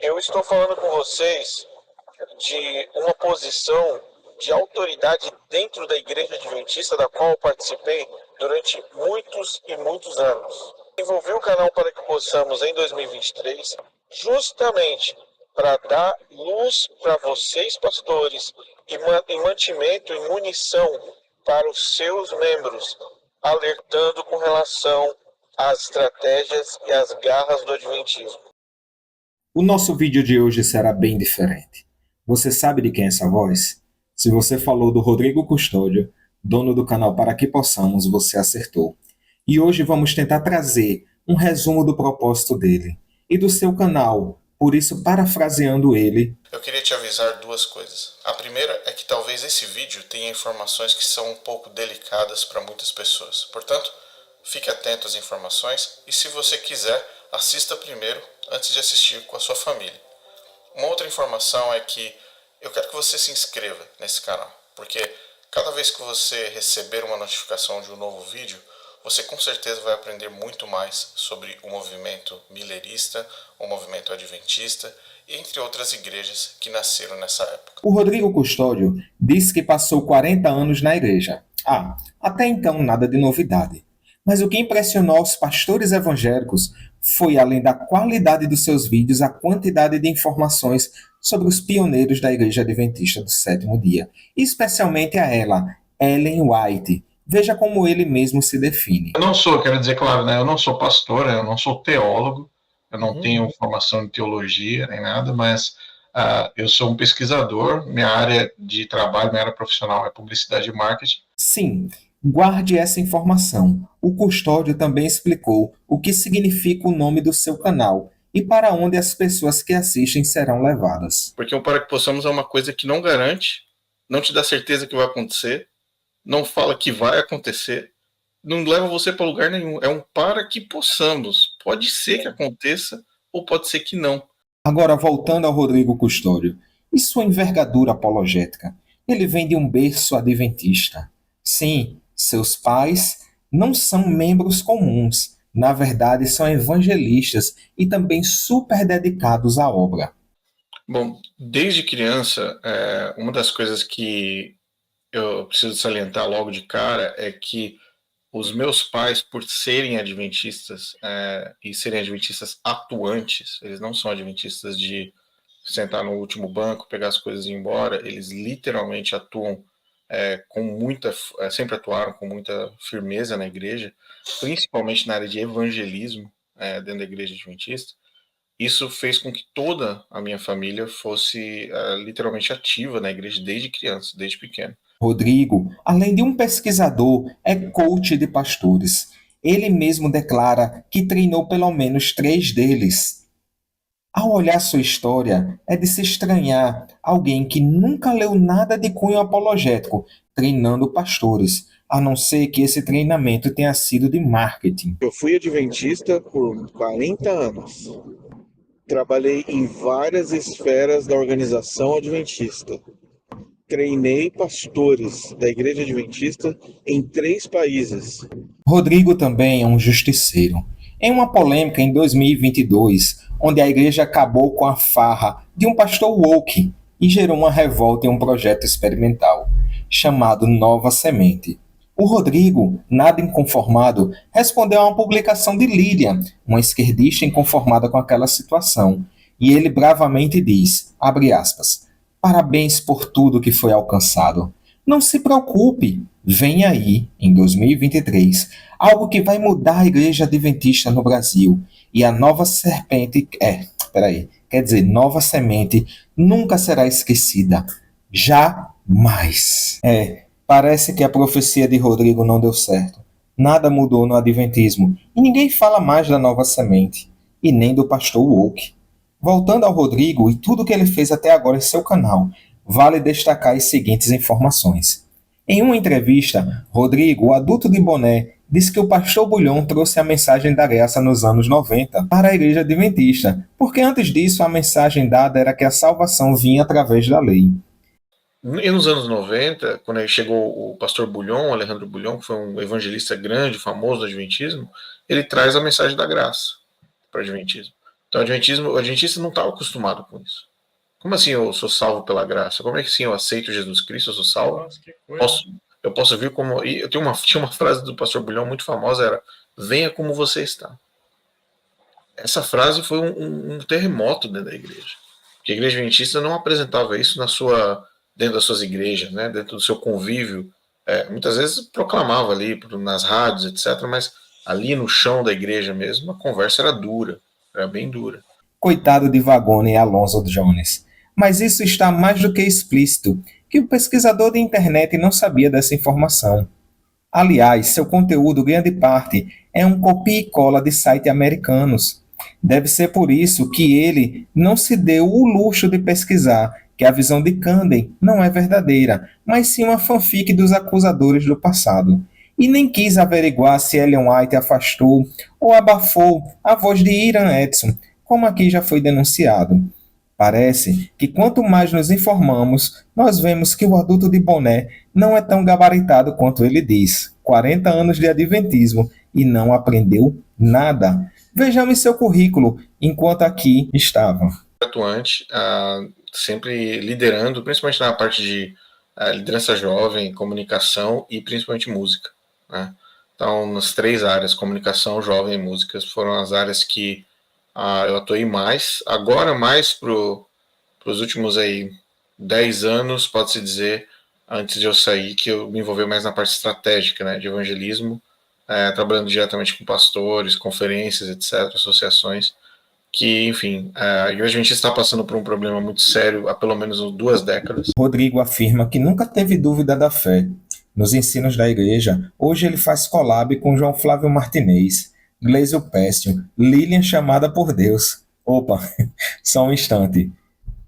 Eu estou falando com vocês de uma posição de autoridade dentro da Igreja Adventista, da qual eu participei durante muitos e muitos anos. Desenvolvi o canal para que possamos, em 2023, justamente para dar luz para vocês, pastores, e mantimento e munição para os seus membros, alertando com relação às estratégias e às garras do Adventismo. O nosso vídeo de hoje será bem diferente. Você sabe de quem é essa voz? Se você falou do Rodrigo Custódio, dono do canal Para Que Possamos, você acertou. E hoje vamos tentar trazer um resumo do propósito dele e do seu canal, por isso, parafraseando ele. Eu queria te avisar duas coisas. A primeira é que talvez esse vídeo tenha informações que são um pouco delicadas para muitas pessoas. Portanto, fique atento às informações e, se você quiser, assista primeiro antes de assistir com a sua família. Uma outra informação é que eu quero que você se inscreva nesse canal, porque cada vez que você receber uma notificação de um novo vídeo, você com certeza vai aprender muito mais sobre o movimento milerista, o movimento adventista, entre outras igrejas que nasceram nessa época. O Rodrigo Custódio disse que passou 40 anos na igreja. Até então nada de novidade. Mas o que impressionou os pastores evangélicos foi, além da qualidade dos seus vídeos, a quantidade de informações sobre os pioneiros da Igreja Adventista do Sétimo Dia, especialmente a ela, Ellen White. Veja como ele mesmo se define. Eu não sou, quero dizer claro, né, eu não sou pastor, eu não sou teólogo, eu não tenho formação em teologia nem nada, mas eu sou um pesquisador, minha área de trabalho, minha área profissional é publicidade e marketing. Sim, guarde essa informação. O Custódio também explicou o que significa o nome do seu canal e para onde as pessoas que assistem serão levadas. Porque o Para Que Possamos é uma coisa que não garante, não te dá certeza que vai acontecer, não fala que vai acontecer, não leva você para lugar nenhum. É um para que possamos. Pode ser que aconteça ou pode ser que não. Agora, voltando ao Rodrigo Custódio, e sua envergadura apologética? Ele vem de um berço adventista. Sim, seus pais não são membros comuns. Na verdade, são evangelistas e também super dedicados à obra. Bom, desde criança, uma das coisas que eu preciso salientar logo de cara é que os meus pais, por serem adventistas e serem adventistas atuantes, eles não são adventistas de sentar no último banco, pegar as coisas e ir embora, eles literalmente atuam sempre atuaram com muita firmeza na igreja, principalmente na área de evangelismo dentro da igreja adventista. Isso fez com que toda a minha família fosse literalmente ativa na igreja desde criança, desde pequeno. Rodrigo, além de um pesquisador, é coach de pastores. Ele mesmo declara que treinou pelo menos 3 deles. Ao olhar sua história, é de se estranhar alguém que nunca leu nada de cunho apologético treinando pastores, a não ser que esse treinamento tenha sido de marketing. Eu fui adventista por 40 anos. Trabalhei em várias esferas da organização adventista. Treinei pastores da Igreja Adventista em 3 países. Rodrigo também é um justiceiro. Em uma polêmica em 2022, onde a igreja acabou com a farra de um pastor woke e gerou uma revolta em um projeto experimental, chamado Nova Semente. O Rodrigo, nada inconformado, respondeu a uma publicação de Lídia, uma esquerdista inconformada com aquela situação, e ele bravamente diz, abre aspas, parabéns por tudo que foi alcançado. Não se preocupe, vem aí, em 2023, algo que vai mudar a Igreja Adventista no Brasil. E a Nova Nova Semente nunca será esquecida. Jamais. Parece que a profecia de Rodrigo não deu certo. Nada mudou no Adventismo. E ninguém fala mais da Nova Semente. E nem do pastor Woke. Voltando ao Rodrigo e tudo que ele fez até agora em seu canal, vale destacar as seguintes informações. Em uma entrevista, Rodrigo, o adulto de boné, disse que o pastor Bulhon trouxe a mensagem da graça nos anos 90 para a Igreja Adventista, porque antes disso a mensagem dada era que a salvação vinha através da lei. E nos anos 90, quando chegou o pastor Bulhon, Alejandro Bulhon, que foi um evangelista grande, famoso do Adventismo, ele traz a mensagem da graça para o Adventismo. Então o adventista não estava acostumado com isso. Como assim eu sou salvo pela graça? Como é que sim eu aceito Jesus Cristo, eu sou salvo? Nossa, que coisa. Eu posso vir como... E tinha uma frase do pastor Bulhão muito famosa, era: venha como você está. Essa frase foi um terremoto dentro da igreja. Porque a igreja adventista não apresentava isso dentro das suas igrejas, né? Dentro do seu convívio. Muitas vezes proclamava ali nas rádios, etc. Mas ali no chão da igreja mesmo, a conversa era dura. Era bem dura. Coitado de Vagone e Alonso Jones. Mas isso está mais do que explícito, que o pesquisador de internet não sabia dessa informação. Aliás, seu conteúdo, grande parte, é um copia e cola de sites americanos. Deve ser por isso que ele não se deu o luxo de pesquisar que a visão de Camden não é verdadeira, mas sim uma fanfic dos acusadores do passado. E nem quis averiguar se Ellen White afastou ou abafou a voz de Ian Edson, como aqui já foi denunciado. Parece que quanto mais nos informamos, nós vemos que o adulto de boné não é tão gabaritado quanto ele diz. 40 anos de adventismo e não aprendeu nada. Vejamos seu currículo enquanto aqui estava. Atuante, sempre liderando, principalmente na parte de liderança jovem, comunicação e principalmente música, né? Então, nas 3 áreas, comunicação, jovem e músicas, foram as áreas que eu atuei mais. Agora, mais para os últimos 10 anos, pode-se dizer, antes de eu sair, que eu me envolvi mais na parte estratégica, né, de evangelismo, trabalhando diretamente com pastores, conferências, etc., associações, que, enfim, a Igreja Adventista está passando por um problema muito sério há pelo menos 2 décadas. Rodrigo afirma que nunca teve dúvida da fé. Nos ensinos da igreja, hoje ele faz collab com João Flávio Martinez, Gleisio Péstio, Lilian chamada por Deus. Opa, só um instante.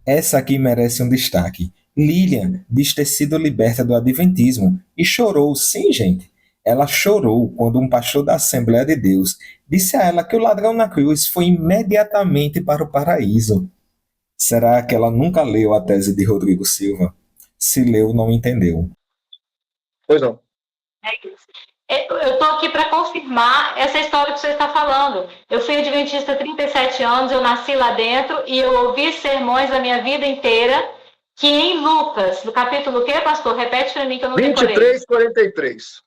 Essa aqui merece um destaque. Lilian diz ter sido liberta do adventismo e chorou, sim, gente. Ela chorou quando um pastor da Assembleia de Deus disse a ela que o ladrão na cruz foi imediatamente para o paraíso. Será que ela nunca leu a tese de Rodrigo Silva? Se leu, não entendeu. Pois não. É isso. Eu estou aqui para confirmar essa história que você está falando. Eu fui adventista há 37 anos, eu nasci lá dentro e eu ouvi sermões a minha vida inteira, que em Lucas, no capítulo que, pastor? Repete para mim que eu não decorei. 23:43.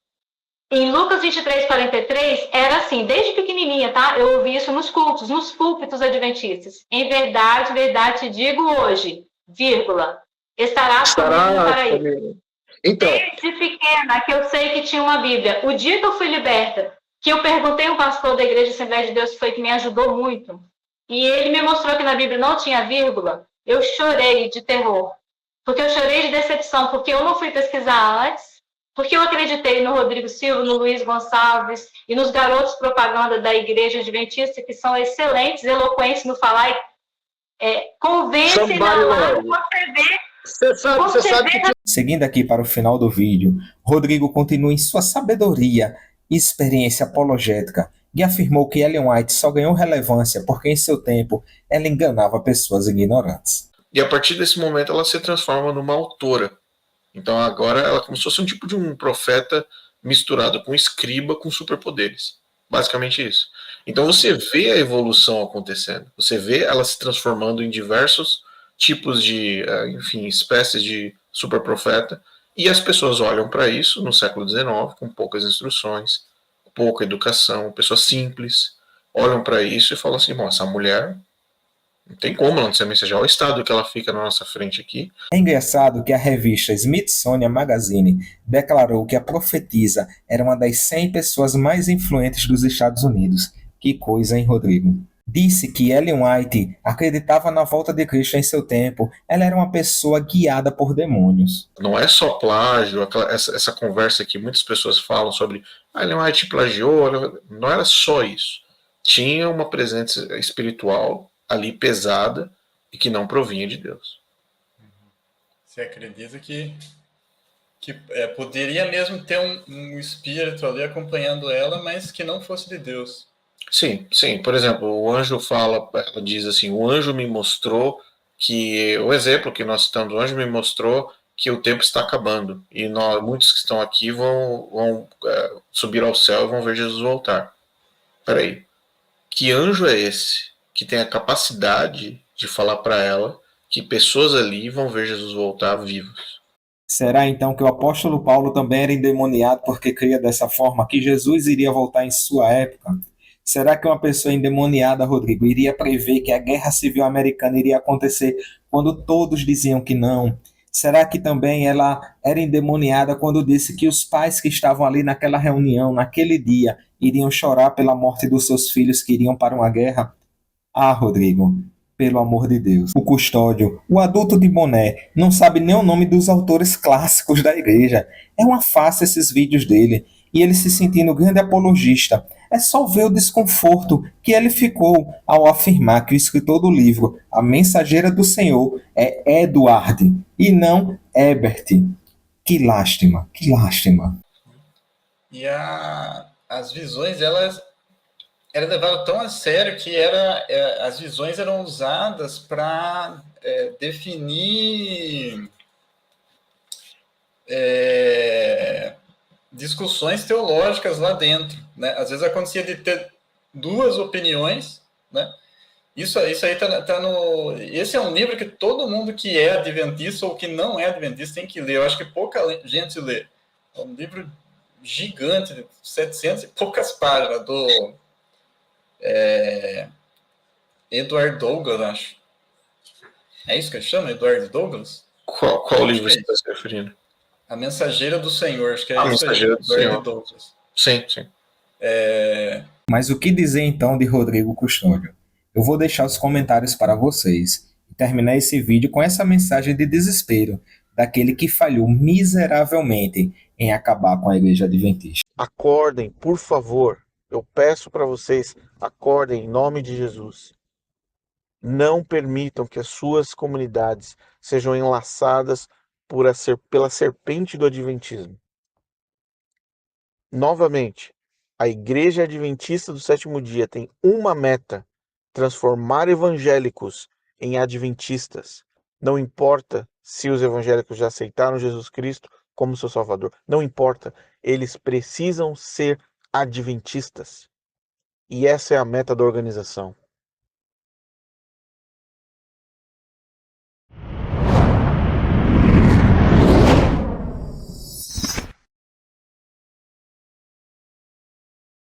Em Lucas 23:43, era assim, desde pequenininha, tá? Eu ouvi isso nos cultos, nos púlpitos adventistas. Em verdade, verdade te digo hoje, vírgula, estarás comigo no paraíso. Então, Desde pequena, que eu sei que tinha uma Bíblia. O dia que eu fui liberta, que eu perguntei ao pastor da Igreja Assembleia de Deus, que foi que me ajudou muito, e ele me mostrou que na Bíblia não tinha vírgula, eu chorei de terror. Porque eu chorei de decepção, porque eu não fui pesquisar antes, porque eu acreditei no Rodrigo Silva, no Luiz Gonçalves e nos garotos propaganda da Igreja Adventista, que são excelentes, eloquentes no falar, convencem na live, você vê. Você sabe que... Seguindo aqui para o final do vídeo, Rodrigo continua em sua sabedoria e experiência apologética e afirmou que Ellen White só ganhou relevância porque em seu tempo ela enganava pessoas ignorantes. E a partir desse momento ela se transforma numa autora. Então agora ela é como se fosse um tipo de um profeta misturado com escriba com superpoderes. Basicamente isso. Então você vê a evolução acontecendo. Você vê ela se transformando em diversos tipos de, enfim, espécies de superprofeta, e as pessoas olham para isso no século XIX com poucas instruções, pouca educação, pessoas simples, olham para isso e falam assim, bom, essa mulher não tem como ela não ser mensageira, olha o estado que ela fica na nossa frente aqui. É engraçado que a revista Smithsonian Magazine declarou que a profetisa era uma das 100 pessoas mais influentes dos Estados Unidos. Que coisa, hein, Rodrigo? Disse que Ellen White acreditava na volta de Cristo em seu tempo. Ela era uma pessoa guiada por demônios. Não é só plágio, essa conversa que muitas pessoas falam sobre Ellen White plagiou, não era só isso. Tinha uma presença espiritual ali pesada e que não provinha de Deus. Você acredita que poderia mesmo ter um espírito ali acompanhando ela, mas que não fosse de Deus? Sim, sim. Por exemplo, o anjo ela diz assim, o anjo me mostrou que, o exemplo que nós citamos, o anjo me mostrou que o tempo está acabando, e muitos que estão aqui vão subir ao céu e vão ver Jesus voltar. Peraí, que anjo é esse que tem a capacidade de falar para ela que pessoas ali vão ver Jesus voltar vivos. Será então que o apóstolo Paulo também era endemoniado porque cria dessa forma que Jesus iria voltar em sua época? Será que uma pessoa endemoniada, Rodrigo, iria prever que a Guerra Civil Americana iria acontecer quando todos diziam que não? Será que também ela era endemoniada quando disse que os pais que estavam ali naquela reunião, naquele dia, iriam chorar pela morte dos seus filhos que iriam para uma guerra? Ah, Rodrigo, pelo amor de Deus. O custódio, o adulto de boné, não sabe nem o nome dos autores clássicos da igreja. É uma farsa esses vídeos dele. E ele se sentindo grande apologista. É só ver o desconforto que ele ficou ao afirmar que o escritor do livro A Mensageira do Senhor é Edward e não Herbert. Que lástima, que lástima. E as visões, elas era levado tão a sério que as visões eram usadas para definir discussões teológicas lá dentro, né? Às vezes acontecia de ter duas opiniões, né? Isso aí tá no... Esse é um livro que todo mundo que é adventista ou que não é adventista tem que ler. Eu acho que pouca gente lê. É um livro gigante, de 700 e poucas páginas, do Edward Douglas, acho. É isso que ele chama? Edward Douglas? Qual livro você está se referindo? A Mensageira do Senhor, acho que é A isso aí. Mensageira do Edward Senhor. Douglas. Sim, sim. Mas o que dizer então de Rodrigo Custódio? Eu vou deixar os comentários para vocês e terminar esse vídeo com essa mensagem de desespero daquele que falhou miseravelmente em acabar com a Igreja Adventista. Acordem, por favor. Eu peço para vocês, acordem em nome de Jesus. Não permitam que as suas comunidades sejam enlaçadas pela serpente do adventismo. Novamente, a Igreja Adventista do Sétimo Dia tem uma meta: transformar evangélicos em adventistas. Não importa se os evangélicos já aceitaram Jesus Cristo como seu Salvador. Não importa. Eles precisam ser adventistas. E essa é a meta da organização.